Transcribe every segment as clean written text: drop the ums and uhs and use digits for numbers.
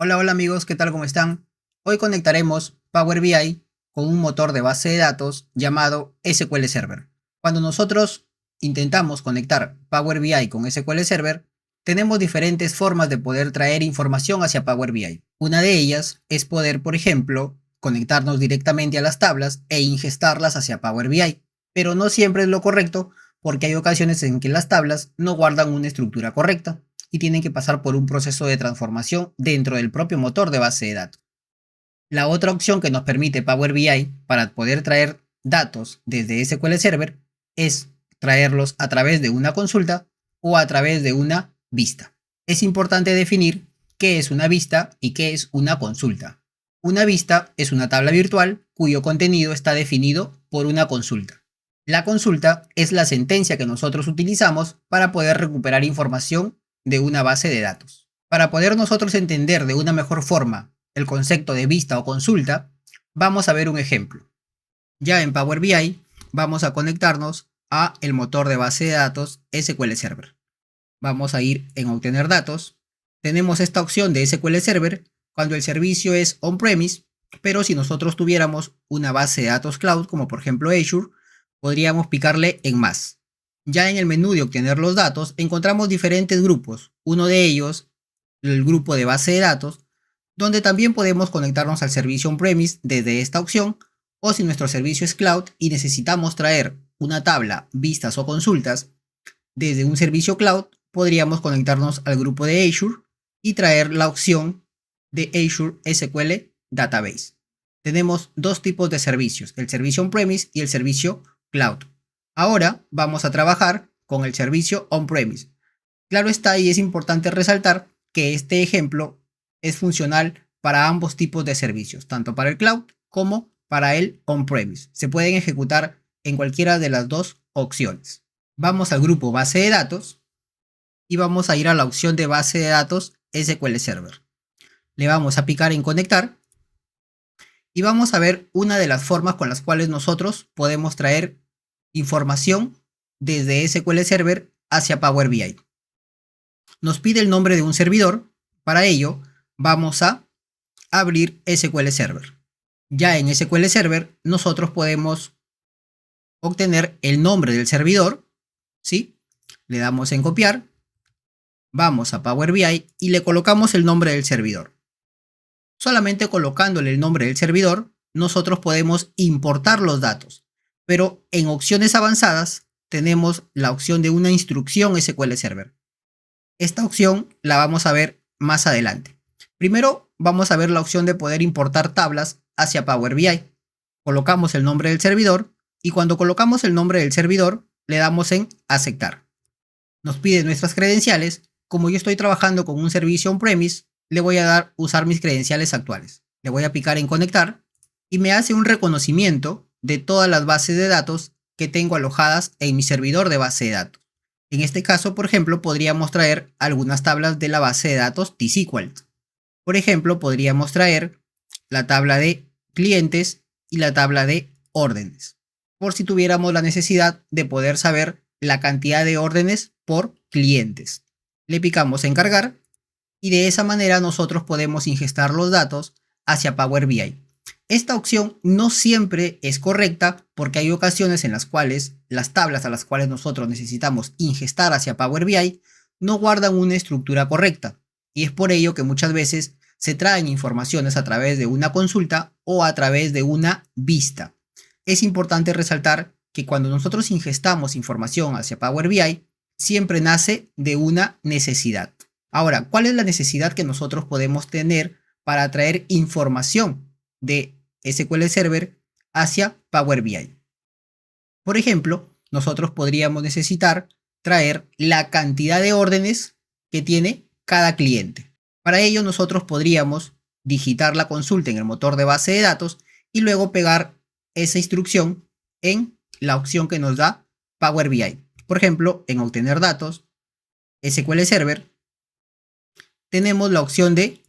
Hola amigos, ¿qué tal? ¿Cómo están? Hoy conectaremos Power BI con un motor de base de datos llamado SQL Server. Cuando nosotros intentamos conectar Power BI con SQL Server, tenemos diferentes formas de poder traer información hacia Power BI. Una de ellas es poder, por ejemplo, conectarnos directamente a las tablas e ingestarlas hacia Power BI. Pero no siempre es lo correcto porque hay ocasiones en que las tablas no guardan una estructura correcta y tienen que pasar por un proceso de transformación dentro del propio motor de base de datos. La otra opción que nos permite Power BI para poder traer datos desde SQL Server es traerlos a través de una consulta o a través de una vista. Es importante definir qué es una vista y qué es una consulta. Una vista es una tabla virtual cuyo contenido está definido por una consulta. La consulta es la sentencia que nosotros utilizamos para poder recuperar información de una base de datos. Para poder nosotros entender de una mejor forma el concepto de vista o consulta, vamos a ver un ejemplo. Ya en Power BI vamos a conectarnos a el motor de base de datos SQL Server. Vamos a ir en obtener datos. Tenemos esta opción de SQL Server cuando el servicio es on-premise, pero si nosotros tuviéramos una base de datos cloud, como por ejemplo Azure, podríamos picarle en más. Ya en el menú de obtener los datos encontramos diferentes grupos. Uno de ellos, el grupo de base de datos, donde también podemos conectarnos al servicio on-premise desde esta opción, o si nuestro servicio es cloud y necesitamos traer una tabla, vistas o consultas desde un servicio cloud, podríamos conectarnos al grupo de Azure y traer la opción de Azure SQL Database. Tenemos dos tipos de servicios, el servicio on-premise y el servicio cloud. Ahora vamos a trabajar con el servicio on-premise. Claro está, y es importante resaltar que este ejemplo es funcional para ambos tipos de servicios, tanto para el cloud como para el on-premise. Se pueden ejecutar en cualquiera de las dos opciones. Vamos al grupo base de datos y vamos a ir a la opción de base de datos SQL Server. Le vamos a picar en conectar y vamos a ver una de las formas con las cuales nosotros podemos traer información desde SQL Server hacia Power BI. Nos pide el nombre de un servidor. Para ello vamos a abrir SQL Server. Ya en SQL Server nosotros podemos obtener el nombre del servidor, ¿sí? Le damos en copiar, vamos a Power BI y le colocamos el nombre del servidor. Solamente colocándole el nombre del servidor, nosotros podemos importar los datos, pero en opciones avanzadas tenemos la opción de una instrucción SQL Server. Esta opción la vamos a ver más adelante. Primero vamos a ver la opción de poder importar tablas hacia Power BI. Colocamos el nombre del servidor y cuando colocamos el nombre del servidor le damos en aceptar. Nos pide nuestras credenciales. Como yo estoy trabajando con un servicio on-premise, le voy a dar usar mis credenciales actuales. Le voy a picar en conectar y me hace un reconocimiento de todas las bases de datos que tengo alojadas en mi servidor de base de datos. En este caso, por ejemplo, podríamos traer algunas tablas de la base de datos T-SQL. Por ejemplo, podríamos traer la tabla de clientes y la tabla de órdenes, por si tuviéramos la necesidad de poder saber la cantidad de órdenes por clientes. Le picamos en cargar y de esa manera nosotros podemos ingestar los datos hacia Power BI. Esta opción no siempre es correcta porque hay ocasiones en las cuales las tablas a las cuales nosotros necesitamos ingestar hacia Power BI no guardan una estructura correcta y es por ello que muchas veces se traen informaciones a través de una consulta o a través de una vista. Es importante resaltar que cuando nosotros ingestamos información hacia Power BI siempre nace de una necesidad. Ahora, ¿cuál es la necesidad que nosotros podemos tener para traer información de SQL Server hacia Power BI? Por ejemplo, nosotros podríamos necesitar traer la cantidad de órdenes que tiene cada cliente. Para ello nosotros podríamos digitar la consulta en el motor de base de datos y luego pegar esa instrucción en la opción que nos da Power BI. Por ejemplo, en obtener datos, SQL Server, tenemos la opción de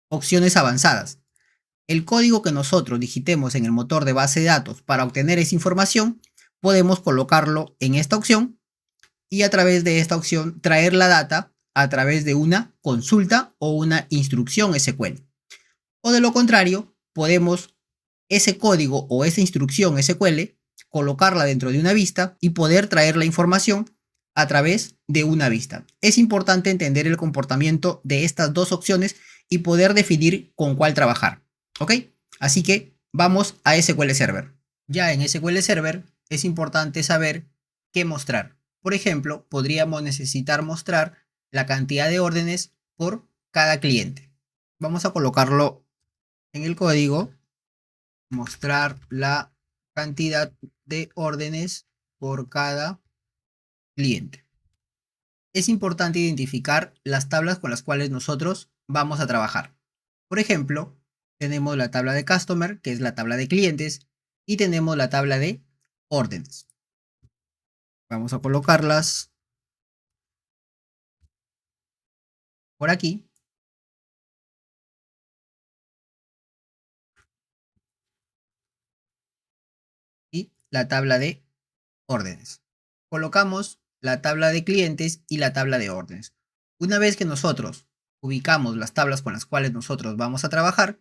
opciones avanzadas. El código que nosotros digitemos en el motor de base de datos para obtener esa información, podemos colocarlo en esta opción y a través de esta opción traer la data a través de una consulta o una instrucción SQL. O de lo contrario, podemos ese código o esa instrucción SQL colocarla dentro de una vista y poder traer la información a través de una vista. Es importante entender el comportamiento de estas dos opciones y poder definir con cuál trabajar. ¿Ok? Así que vamos a SQL Server. Ya en SQL Server es importante saber qué mostrar. Por ejemplo, podríamos necesitar mostrar la cantidad de órdenes por cada cliente. Vamos a colocarlo en el código, mostrar la cantidad de órdenes por cada cliente. Es importante identificar las tablas con las cuales nosotros vamos a trabajar. Por ejemplo, tenemos la tabla de Customer, que es la tabla de clientes, y tenemos la tabla de órdenes. Vamos a colocarlas por aquí. Y la tabla de órdenes. Colocamos la tabla de clientes y la tabla de órdenes. Una vez que nosotros ubicamos las tablas con las cuales nosotros vamos a trabajar,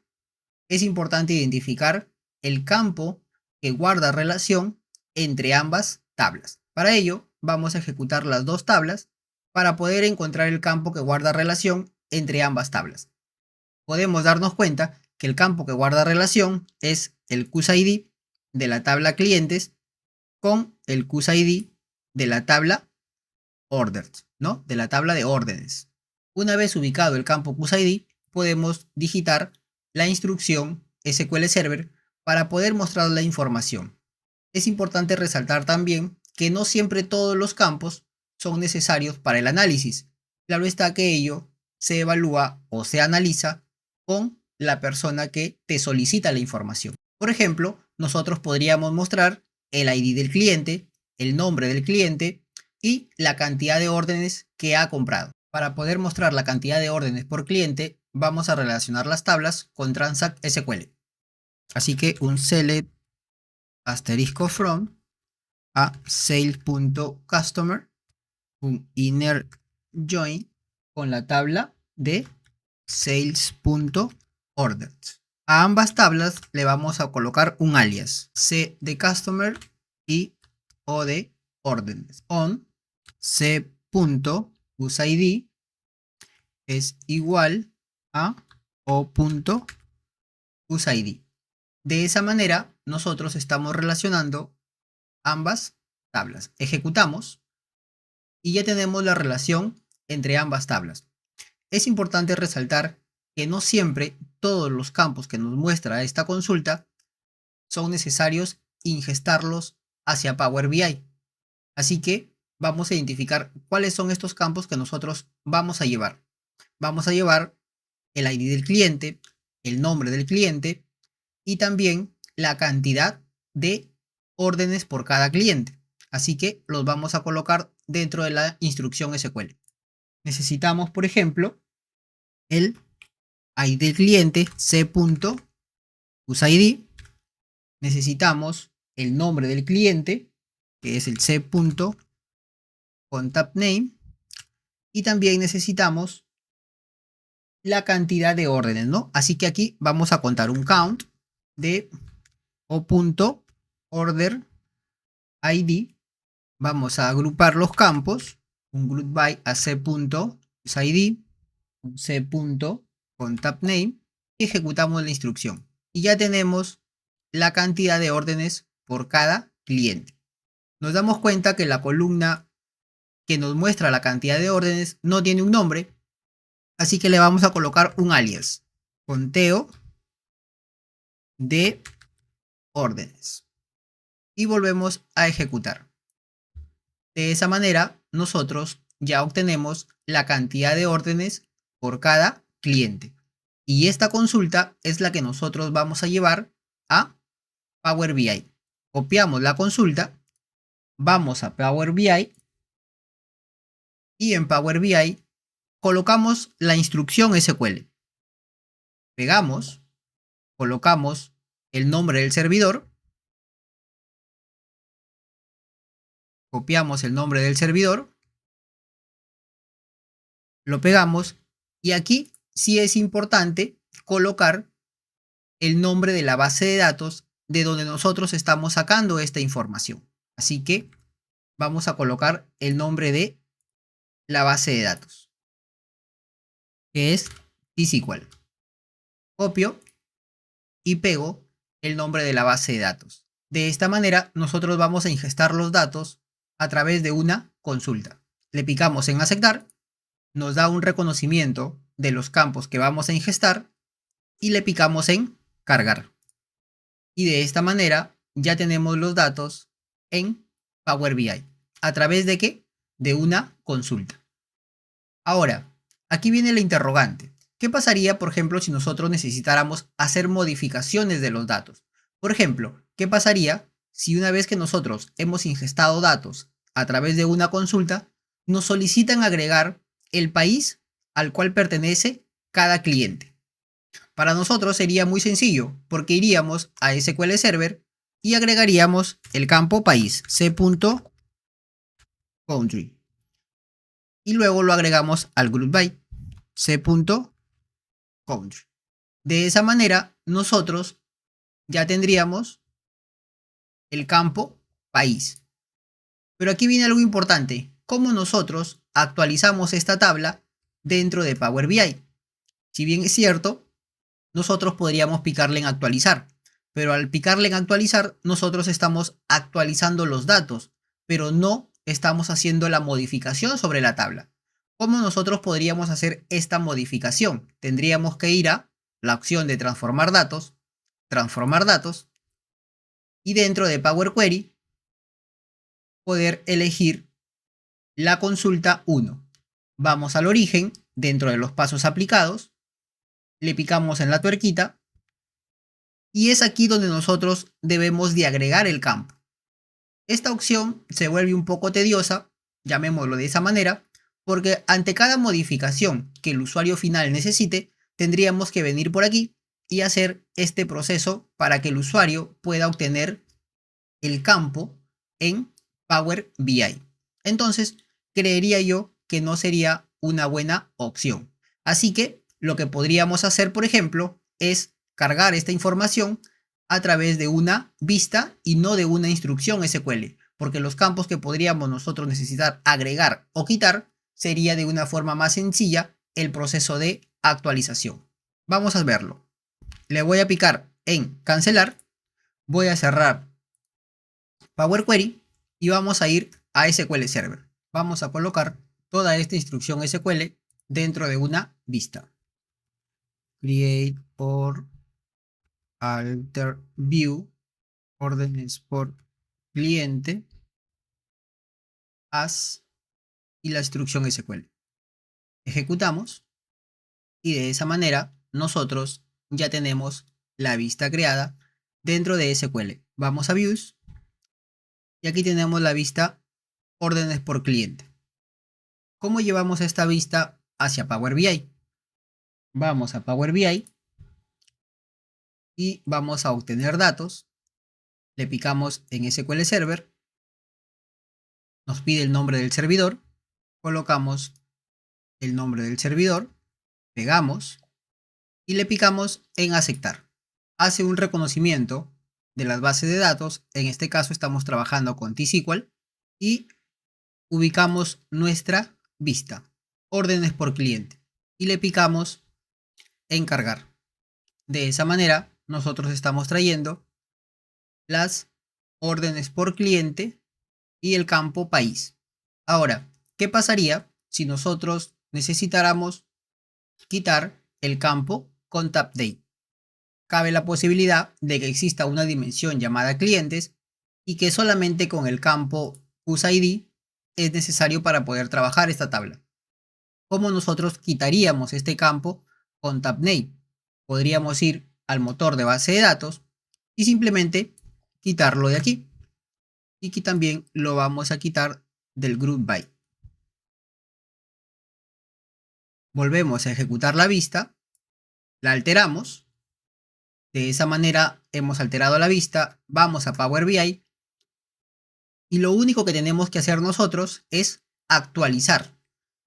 es importante identificar el campo que guarda relación entre ambas tablas. Para ello, vamos a ejecutar las dos tablas para poder encontrar el campo que guarda relación entre ambas tablas. Podemos darnos cuenta que el campo que guarda relación es el CUSID de la tabla clientes con el CUSID de la tabla orders, ¿no? De la tabla de órdenes. Una vez ubicado el campo CUSID, podemos digitar la instrucción SQL Server para poder mostrar la información. Es importante resaltar también que no siempre todos los campos son necesarios para el análisis. Claro está que ello se evalúa o se analiza con la persona que te solicita la información. Por ejemplo, nosotros podríamos mostrar el ID del cliente, el nombre del cliente y la cantidad de órdenes que ha comprado. Para poder mostrar la cantidad de órdenes por cliente, vamos a relacionar las tablas con Transact SQL. Así que un select asterisco from a sales.customer, un inner join con la tabla de sales.orders. A ambas tablas le vamos a colocar un alias, C de customer y O de órdenes. On c.usid es igual a o.usid. De esa manera, nosotros estamos relacionando ambas tablas. Ejecutamos y ya tenemos la relación entre ambas tablas. Es importante resaltar que no siempre todos los campos que nos muestra esta consulta son necesarios ingestarlos hacia Power BI. Así que vamos a identificar cuáles son estos campos que nosotros vamos a llevar. Vamos a llevar el ID del cliente, el nombre del cliente y también la cantidad de órdenes por cada cliente. Así que los vamos a colocar dentro de la instrucción SQL. Necesitamos, por ejemplo, el ID del cliente c.usid. Necesitamos el nombre del cliente, que es el c.contactName. Y también necesitamos la cantidad de órdenes, ¿no? Así que aquí vamos a contar un count de o.order ID. Vamos a agrupar los campos, un group by a c.usid, un c.contactName y ejecutamos la instrucción. Y ya tenemos la cantidad de órdenes por cada cliente. Nos damos cuenta que la columna que nos muestra la cantidad de órdenes no tiene un nombre, así que le vamos a colocar un alias, conteo de órdenes. Y volvemos a ejecutar. De esa manera, nosotros ya obtenemos la cantidad de órdenes por cada cliente. Y esta consulta es la que nosotros vamos a llevar a Power BI. Copiamos la consulta, vamos a Power BI y en Power BI colocamos la instrucción SQL. Pegamos, colocamos el nombre del servidor, copiamos el nombre del servidor lo pegamos y aquí sí es importante colocar el nombre de la base de datos de donde nosotros estamos sacando esta información. Así que vamos a colocar el nombre de la base de datos, que es T-SQL. Copio y pego el nombre de la base de datos. De esta manera, nosotros vamos a ingestar los datos a través de una consulta. Le picamos en aceptar, nos da un reconocimiento de los campos que vamos a ingestar y le picamos en cargar. Y de esta manera ya tenemos los datos en Power BI. ¿A través de qué? De una consulta. Ahora, aquí viene la interrogante. ¿Qué pasaría, por ejemplo, si nosotros necesitáramos hacer modificaciones de los datos? Por ejemplo, ¿qué pasaría si una vez que nosotros hemos ingestado datos a través de una consulta, nos solicitan agregar el país al cual pertenece cada cliente? Para nosotros sería muy sencillo, porque iríamos a SQL Server y agregaríamos el campo país, c.country. Y luego lo agregamos al group by, c.country. De esa manera, nosotros ya tendríamos el campo país. Pero aquí viene algo importante. ¿Cómo nosotros actualizamos esta tabla dentro de Power BI? Si bien es cierto, nosotros podríamos picarle en actualizar. Pero al picarle en actualizar, nosotros estamos actualizando los datos, pero no estamos haciendo la modificación sobre la tabla. ¿Cómo nosotros podríamos hacer esta modificación? Tendríamos que ir a la opción de transformar datos, y dentro de Power Query poder elegir la consulta 1. Vamos al origen, dentro de los pasos aplicados, le picamos en la tuerquita y es aquí donde nosotros debemos de agregar el campo. Esta opción se vuelve un poco tediosa, llamémoslo de esa manera, porque ante cada modificación que el usuario final necesite, tendríamos que venir por aquí y hacer este proceso para que el usuario pueda obtener el campo en Power BI. Entonces, creería yo que no sería una buena opción. Así que lo que podríamos hacer, por ejemplo, es cargar esta información a través de una vista y no de una instrucción SQL, porque los campos que podríamos nosotros necesitar agregar o quitar sería de una forma más sencilla el proceso de actualización. Vamos a verlo. Le voy a picar en cancelar, voy a cerrar Power Query y vamos a ir a SQL Server. Vamos a colocar toda esta instrucción SQL dentro de una vista. Create por alter view, órdenes por cliente, as y la instrucción SQL. Ejecutamos y de esa manera nosotros ya tenemos la vista creada dentro de SQL. Vamos a Views y aquí tenemos la vista órdenes por cliente. ¿Cómo llevamos esta vista hacia Power BI? Vamos a Power BI y vamos a obtener datos. Le picamos en SQL Server. Nos pide el nombre del servidor. Colocamos el nombre del servidor. Pegamos y le picamos en aceptar. Hace un reconocimiento de las bases de datos. En este caso estamos trabajando con T-SQL y ubicamos nuestra vista, órdenes por cliente, y le picamos en cargar. De esa manera nosotros estamos trayendo las órdenes por cliente y el campo país. Ahora, ¿qué pasaría si nosotros necesitáramos quitar el campo contact date? Cabe la posibilidad de que exista una dimensión llamada clientes y que solamente con el campo UseID es necesario para poder trabajar esta tabla. ¿Cómo nosotros quitaríamos este campo contact name? Podríamos ir al motor de base de datos y simplemente quitarlo de aquí. Y aquí también lo vamos a quitar del group by. Volvemos a ejecutar la vista, la alteramos. De esa manera hemos alterado la vista, vamos a Power BI y lo único que tenemos que hacer nosotros es actualizar.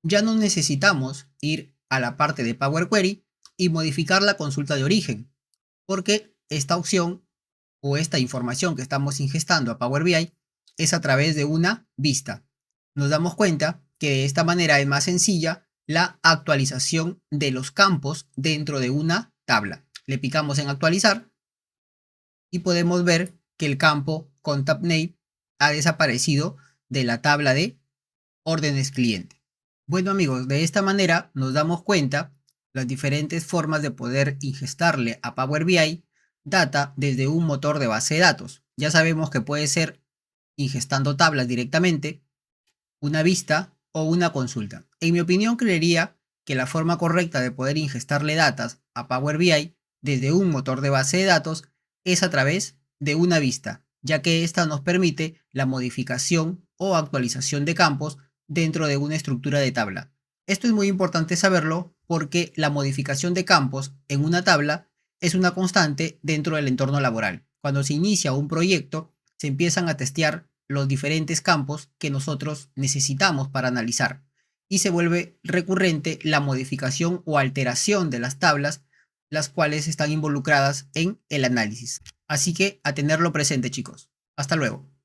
Ya no necesitamos ir a la parte de Power Query y modificar la consulta de origen, porque esta opción o esta información que estamos ingestando a Power BI es a través de una vista. Nos damos cuenta que de esta manera es más sencilla la actualización de los campos dentro de una tabla. Le picamos en actualizar y podemos ver que el campo Contact Name ha desaparecido de la tabla de órdenes cliente. Bueno amigos, de esta manera nos damos cuenta las diferentes formas de poder ingestarle a Power BI data desde un motor de base de datos. Ya sabemos que puede ser ingestando tablas directamente, una vista o una consulta. En mi opinión, creería que la forma correcta de poder ingestarle datos a Power BI desde un motor de base de datos es a través de una vista, ya que esta nos permite la modificación o actualización de campos dentro de una estructura de tabla. Esto es muy importante saberlo porque la modificación de campos en una tabla es una constante dentro del entorno laboral. Cuando se inicia un proyecto, se empiezan a testear los diferentes campos que nosotros necesitamos para analizar y se vuelve recurrente la modificación o alteración de las tablas, las cuales están involucradas en el análisis. Así que a tenerlo presente, chicos. Hasta luego.